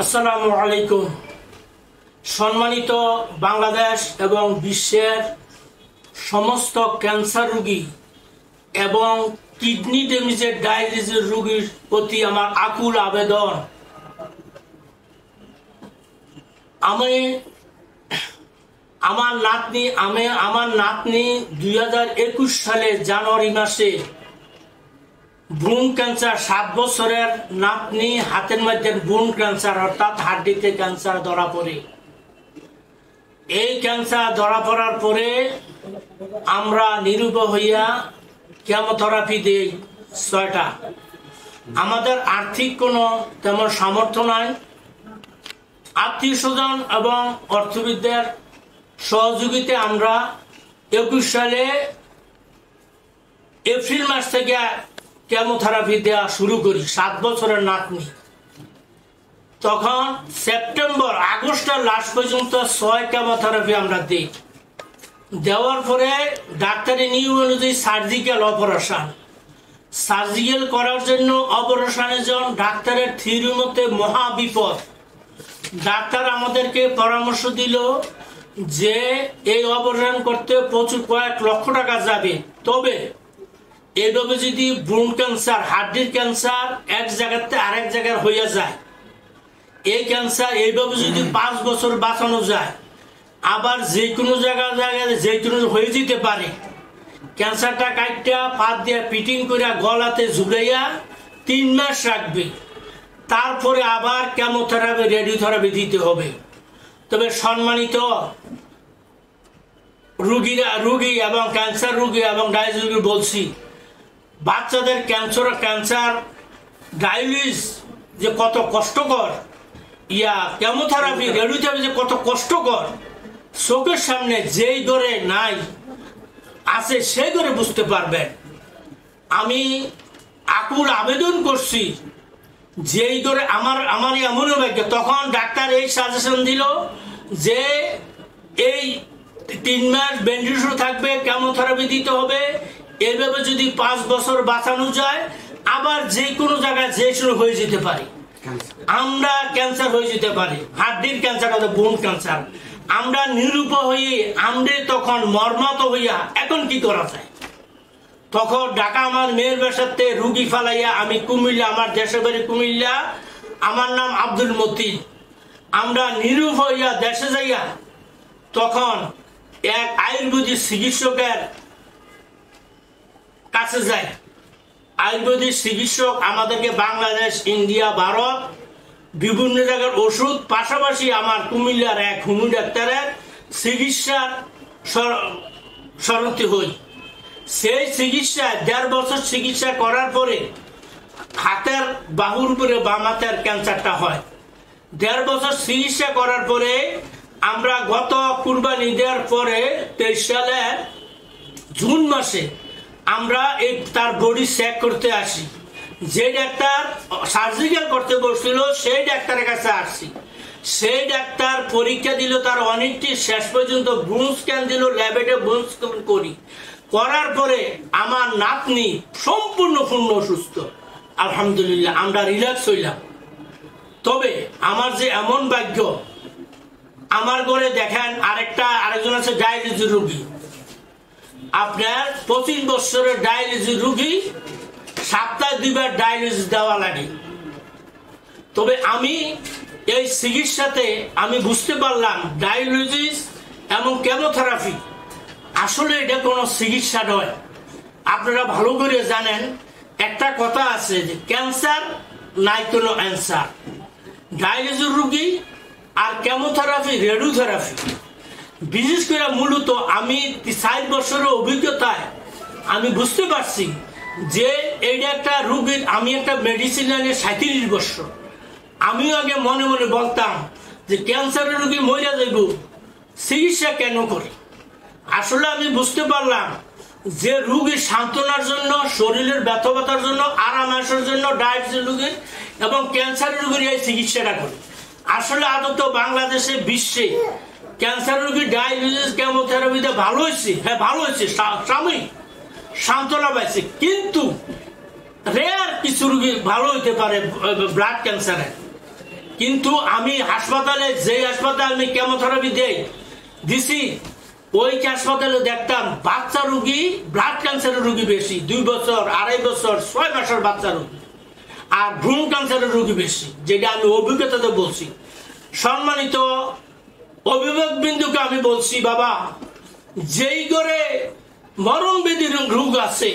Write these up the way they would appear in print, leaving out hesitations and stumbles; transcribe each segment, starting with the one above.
আসসালামু আলাইকুম। সম্মানিত বাংলাদেশ এবং বিশ্বের সমস্ত ক্যান্সার রোগী এবং কিডনি ড্যামেজের ডায়ালিসিস রোগীর প্রতি আমার আকুল আবেদন, আমার নাতনি 2021 সালে জানুয়ারি মাসে ব্রুন ক্যান্সার, 7 বছরের নাতনি হাতের মধ্যে ব্রুন ক্যান্সার অর্থাৎ হাড্ডিতে ক্যান্সার ধরা পড়ে। এই ক্যান্সার ধরা পড়ার পরে আমরা নিরুপায় হইয়া কেমোথেরাপি দেই 6টা। আমাদের আর্থিক কোনো তেমন সামর্থ্য নাই। আত্মীয় স্বজন এবং অর্থবিদদের সহযোগিতায় আমরা 21 সালে এপ্রিল মাস থেকে কেমোথেরাপি দেওয়া শুরু করি 7 বছরের নাতনি। তখন সেপ্টেম্বর আগস্টের লাস্ট পর্যন্ত 6 কেমোথেরাপি আমরা দিই। দেওয়ার পরে ডাক্তারি নিয়ম অনুযায়ী সার্জিক্যাল করার জন্য অপারেশনের জন্য ডাক্তারের থিওরি মতে মহা বিপদ। ডাক্তার আমাদেরকে পরামর্শ দিল যে এই অপারেশন করতে প্রচুর কয়েক লক্ষ টাকা যাবে, তবে এইভাবে যদি ব্রুন ক্যান্সার, হাড্ডির ক্যান্সার এক জায়গাতে আরেক জায়গায় হইয়া যায়, এই ক্যান্সার এইভাবে যদি 5 বছর বাঁচানো যায়, আবার যে কোনো জায়গায় যে কোনো হয়ে যেতে পারে। ক্যান্সারটা কাটটা পাত দিয়ে পিটিং করে গলাতে ঝুলাইয়া 3 মাস রাখবে, তারপরে আবার কেমোথেরাপি, রেডিওথেরাপি দিতে হবে। তবে সম্মানিত রোগী এবং ক্যান্সার রোগী এবং ডায়ালিসিস রোগী বলছি, বাচ্চাদের ক্যান্সার ডায়ালিসিস যে কত কষ্টকর, কেমোথেরাপি, রেডিওথেরাপি যে কত কষ্টকর, চোখের সামনে যেই ধরে নাই আছে সেই ধরে বুঝতে পারবেন। আমি আকুল আবেদন করছি, যেই ধরে আমার এমন ভাগ্য, তখন ডাক্তার এই সাজেশন দিল যে এই 3 মাস ব্যান্ডেজ থাকবে, কেমোথেরাপি দিতে হবে। এইভাবে যদি 5 বছর বাঁচানো যায়, আবার যে কোনো জায়গায় যে শুরু হয়ে যেতে পারে, আমরা ক্যান্সার হয়ে যেতে পারি, হাড্ডির ক্যান্সার, বোন ক্যান্সার। আমরা নিরুপায় হয়ে আমরা তখন মর্মাহত হইয়া এখন কি করা যায়। তখন ঢাকা আমার মেয়ের বাসাতে রুগী ফালাইয়া আমি কুমিল্লা, আমার দেশের বাড়ি কুমিল্লা, আমার নাম আব্দুল মতিন। আমরা নিরুপায় হইয়া দেশে যাইয়া তখন এক আয়ুর্বেদিক চিকিৎসকের কাছে যাই। আয়ুর্বেদিক চিকিৎসক আমাদেরকে বাংলাদেশ, ইন্ডিয়া, ভারত বিভিন্ন জায়গার ওষুধ, পাশাপাশি আমার কুমিল্লার এক হোমিও ডাক্তারের চিকিৎসার শরণার্থী হই। সেই চিকিৎসায় 1.5 বছর চিকিৎসা করার পরে হাতের বাহুর উপরে বাম হাতের ক্যান্সারটা হয়। 1.5 বছর চিকিৎসা করার পরে আমরা গত কুরবানি দেওয়ার পরে 23 সালের জুন মাসে আমরা তার বডি চেক করতে আসি। যে ডাক্তার সার্জিক্যাল করতে বসছিল সেই ডাক্তারের কাছে আসছি। সেই ডাক্তার পরীক্ষা দিল, তার অনেকটি শেষ পর্যন্ত ব্রুন স্ক্যান দিল, ল্যাবেটে ব্রুন স্ক্যান করার পরে আমার নাতনি সম্পূর্ণ পূর্ণ সুস্থ, আলহামদুলিল্লাহ, আমরা রিল্যাক্স হইলাম। তবে আমার যে এমন ভাগ্য, আমার ঘরে দেখেন আরেকজন আছে ডায়ালিসিস রোগী। আপনার 25 বছরের ডায়ালিসিস রোগী, সপ্তাহে 2 বার ডায়ালিসিস দেওয়া লাগে। তবে আমি এই চিকিৎসাতে আমি বুঝতে পারলাম ডায়ালিসিস এবং কেমোথেরাপি আসলে এটা কোনো চিকিৎসা নয়। আপনারা ভালো করে জানেন, একটা কথা আছে যে ক্যান্সার নাই কোনো অ্যান্সার। ডায়ালিসিস রোগী আর কেমোথেরাপি, রেডিওথেরাপি, বিশেষ করে মূলত আমি 4 বছরের অভিজ্ঞতায় আমি বুঝতে পারছি যে এইটা একটা রোগীর, আমি একটা মেডিসিন আনি 37 বছর। আমিও আগে মনে মনে বলতাম যে ক্যান্সারের রোগী মরে যাইব, চিকিৎসা কেন করে। আসলে আমি বুঝতে পারলাম যে রোগীর সান্ত্বনার জন্য, শরীরের ব্যথার জন্য, আরাম আসার জন্য ডায়ালিসিস রোগীর এবং ক্যান্সারের রোগীর এই চিকিৎসাটা করে। আসলে আদত বাংলাদেশে, বিশ্বে ক্যান্সার রোগীর ডায়ালিসিস, কেমোথেরাপিতে ভালো হয়েছে, হ্যাঁ ভালো হয়েছে, সাময়িক সান্ত্বনা পাইছে, কিন্তু রেয়ার কিছু রোগী ভালো হইতে পারে ব্লাড ক্যান্সারে। কিন্তু আমি হাসপাতালে, যে হাসপাতালে আমি কেমোথেরাপি দিছি, ওই হাসপাতালে দেখতাম বাচ্চা রোগী, ব্লাড ক্যান্সারের রোগী বেশি, 2 বছর 2.5 বছর 6 মাসের বাচ্চা রোগী, আর ভ্রূণ ক্যান্সারের রোগী বেশি, যেটা আমি অভিজ্ঞতাতে বলছি। সম্মানিত অভিভাবক বিন্দুকে আমি বলছি, বাবা, যেই ঘরে মরণবেদীর রোগ আছে,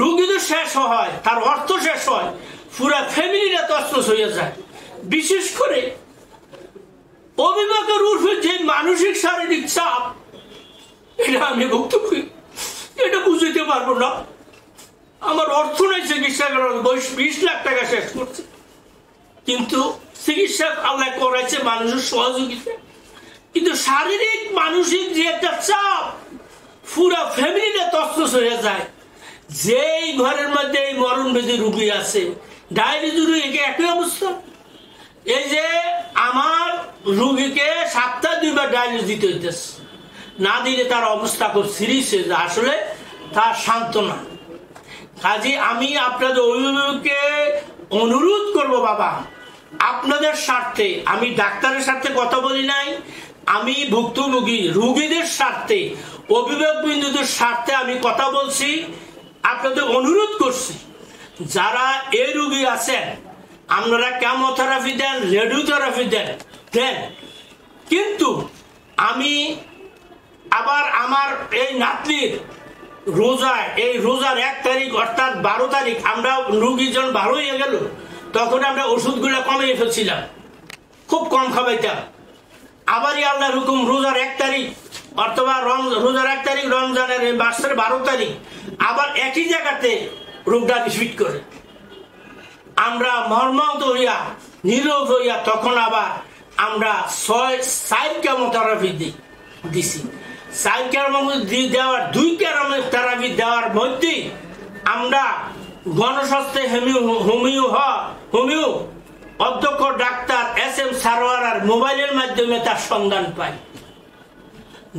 রোগী তো শেষ হয়, তার অর্থ শেষ হয়, পুরা ফ্যামিলিটা তছনছ হয়ে যায়। বিশেষ করে অভিভাবকের উপরে যে মানসিক শারীরিক চাপ, এটা আমি ভুক্তভোগী, এটা বুঝতে পারবো না। আমার অর্থ নাই চিকিৎসা করার, 20 লাখ টাকা শেষ করছে, কিন্তু চিকিৎসা আল্লাহ করাইছে মানুষের সহযোগিতা। কিন্তু শারীরিক মানসিক যে একটা চাপ, পুরা ফ্যামিলিটা তছনছ হয়ে যায়। যেই ঘরের মধ্যে এই মরণবেদী রোগী আছে, ডায়ালিসিস রোগীকে একই অবস্থা। এই যে আমার রোগীকে সপ্তাহে 2 বার ডায়ালিসিস দিতে হইতেছে, না দিলে তার অবস্থা খুব সিরিয়াস হয়ে যায়, আসলে তার সান্ত্বনা। কাজে আমি আপনাদের অভিভাবককে অনুরোধ করব, বাবা, আপনাদের স্বার্থে, আমি ডাক্তারের স্বার্থে কথা বলি নাই, আমি ভুক্তভোগী রোগীদের স্বার্থে, অভিভাবক বিন্দুদের স্বার্থে আমি কথা বলছি। আপনাদের অনুরোধ করছি, যারা এই রোগী আছেন, আপনারা কেমোথেরাপি দেন, রেডিওথেরাপি দেন, কিন্তু আমি আবার আমার এই নাতনির রোজায়, এই রোজার 1 তারিখ অর্থাৎ 12 তারিখ আমরা রোগী যখন ভালো হয়ে গেল, তখন আমরা ওষুধগুলো কমিয়ে ফেলছিলাম, খুব কম খাবাইতাম। আবারই আল্লাহর হুকুম রোজার 1 তারিখ অথবা রোজার 1 তারিখ রমজানের মাসের 12 তারিখ আবার একই জায়গাতে রোগটা রিপিট করে। আমরা মর্মাহত হইয়া, নীরব হইয়া, তখন আবার আমরা 4 কেমোথেরাপি দিছি। 4 কেমোথেরাপি দেওয়ার 2 কেমোথেরাপি দেওয়ার মধ্যে আমরা গণস্বাস্থ্য হোমিও অধ্যক্ষ ডাক্তার SM সারোয়ার মোবাইলের মাধ্যমে তার সন্ধান পাই।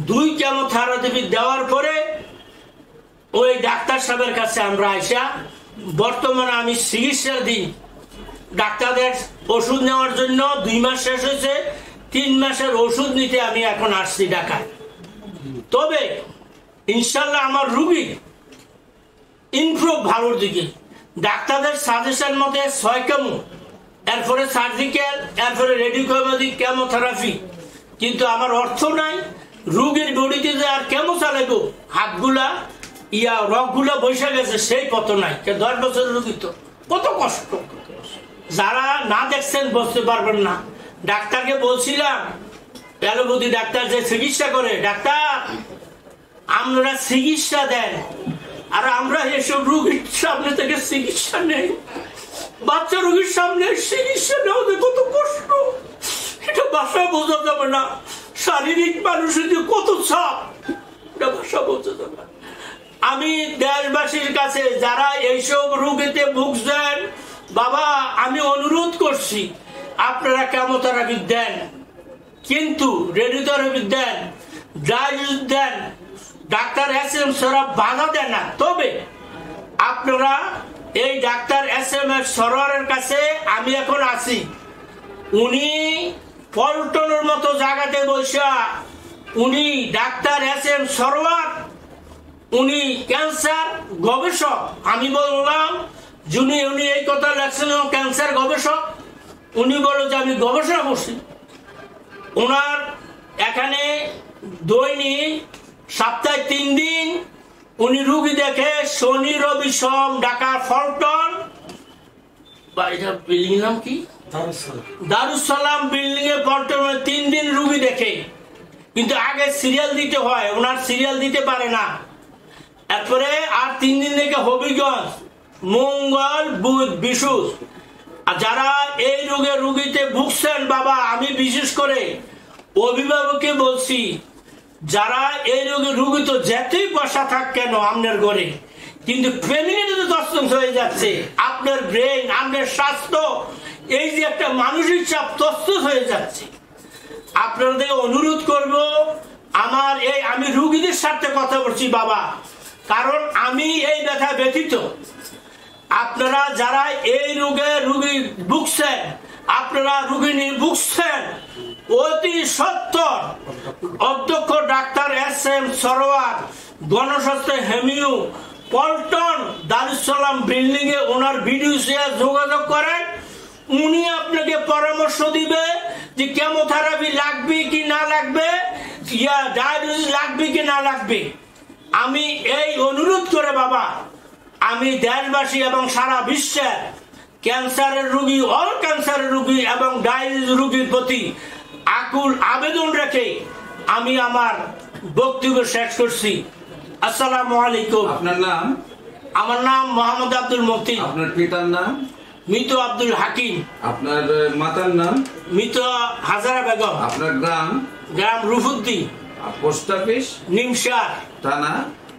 2 কেমোথেরাপি দেওয়ার পরে ওই ডাক্তার সাহেবের কাছে আমরা আইসা, বর্তমানে আমি চিকিৎসা দিই, ডাক্তারদের ওষুধ নেওয়ার জন্য 2 মাস শেষ হয়েছে, 3 মাসের ওষুধ নিতে আমি এখন আসছি ঢাকায়। তবে ইনশাল্লাহ আমার রোগী ইমপ্রুভ ভালোর দিকে। ডাক্তারদের সাজেশন মতে 6 কেমো, এরপরে সার্জিক্যাল, এরপরে কেমোথেরাপি, কিন্তু আমার অর্থ নাই রোগীর বডিতে যে আর কেমো চালাইবো, হাতগুলা রগগুলা বসে গেছে, সেই পথ নাই। 10 বছরের রোগী তো কত কষ্ট, যারা না দেখছেন বুঝতে পারবেন না। ডাক্তারকে বলছিলাম, অ্যালোপ্যাথি ডাক্তার যে চিকিৎসা করে, ডাক্তার আপনারা চিকিৎসা দেন, আর আমরা এসব রোগীর সামনে থেকে চিকিৎসা নেই। বাচ্চা রোগীর সামনে চিকিৎসা নেওয়া কত কষ্ট, এটা ভাষায় বোঝা যাবে না। শারীরিক মানুষের যে কত চাপ, এটা ভাষা বোঝা যাবে না। আমি দেশবাসীর কাছে যারা এইসব রোগীতে ভুগছেন, বাবা, আমি অনুরোধ করছি, আপনারা কেমোথেরাপি দেন, কিন্তু রেডিওথেরাপি দেন, ডায়ালিসিস দেন, ডাক্তার SM সরোয়ার বাধা দেন না। তবে আপনারা এই ডাক্তার SM সরোয়ারের কাছে আমি এখন আছি, উনি পল্টনের মতো জায়গাতে বসা, উনি ডাক্তার SM সরোয়ার, উনি ক্যান্সার গবেষক। আমি বললাম, উনি এই কথা লেখছেন ক্যান্সার গবেষক, উনি বলল যে আমি গবেষণা করছি। ওনার এখানে দৈনিক সপ্তাহে 3 দিন উনি রুগী দেখে, শনি রবি সোম, ঢাকা পল্টন, বিল্ডিং নাম কি, দারুসালাম বিল্ডিং এ পল্টনে 3 দিন রুগী দেখে। কিন্তু আগে সিরিয়াল দিতে হয়, ওনার সিরিয়াল দিতে পারে না। এরপরে আর 3 দিন থেকে হবিগঞ্জ, মঙ্গল, বুধ, বিশুদ্ধ। আর যারা এই রোগীতে ভুগছেন, বাবা, আমি বিশেষ করে অভিভাবককে বলছি, যারা এই রোগী তো যেতেই বসা থাক কেন আপনার ঘরে, কিন্তু ফ্যামিলিতে তো তছনছ হয়ে যাচ্ছে। আপনার ব্রেন, আপনার স্বাস্থ্য, এই যে একটা মানসিক চাপ তছনছ হয়ে যাচ্ছে। আপনাদের অনুরোধ করব, আমি রোগীদের সাথে কথা বলছি, বাবা, কারণ আমি এই ব্যথা ব্যথিত। আপনারা যারা এই রোগী ভুগছেন, আপনারা রুগী নিয়ে ভুগছেন, অতি সত্তর অধ্যক্ষ ডাক্তার এস এম সরোয়ার, গণস্বাস্থ্য হেমিও, পল্টন দারুসালাম বিল্ডিং এ ওনার ভিডিও শেয়ার যোগাযোগ করেন। উনি আপনাকে পরামর্শ দিবে যে কেমোথেরাপি লাগবে কি না লাগবে, ডায়ালিসিস লাগবে কি না লাগবে। আমি এই অনুরোধ করে বাবা, আমি দেশবাসী এবং সারা বিশ্বের ক্যান্সারের রোগী, অল ক্যান্সারের রোগী এবং ডায়ালিসিস রোগীর প্রতি আকুল আবেদন রেখে আমি আমার বক্তব্য শেষ করছি। আসসালামু আলাইকুম। আপনার নাম? আমার নাম মোহাম্মদ আব্দুল মতি। আপনার পিতার নাম? মৃত আব্দুল হাকিম। আপনার মাতার নাম? মৃত হাজারা বেগম। আপনার গ্রাম? গ্রাম রুফুদ্দি। Post office? নিমসার। থানা?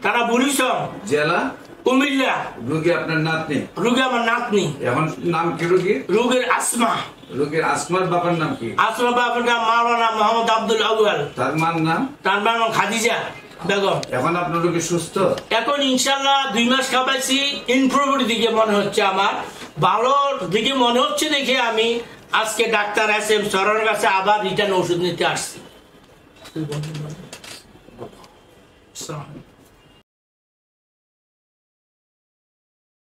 থানা বুড়িচং। জেলা? কুমিল্লা। রোগী আপনার নাতনি? রোগী আমার নাতনি। এখন নাম কি রোগীর? রোগীর আসমা। রোগীর আসমার বাবার নাম কি? আসমা বাবার নাম মাওলানা মোহাম্মদ আব্দুল আউয়াল। তার মার নাম? তার নাম খাদিজা বেগম। এখন আপনার রোগী সুস্থ? এখন ইনশাল্লাহ 2 মাস খাবাইছি, ইমপ্রুভের দিকে মনে হচ্ছে, আমার ভালোর দিকে মনে হচ্ছে দেখে আমি আজকে ডাক্তার এস এম সরোয়ারের কাছে আবার রিটার্ন ওষুধ নিতে আসছি।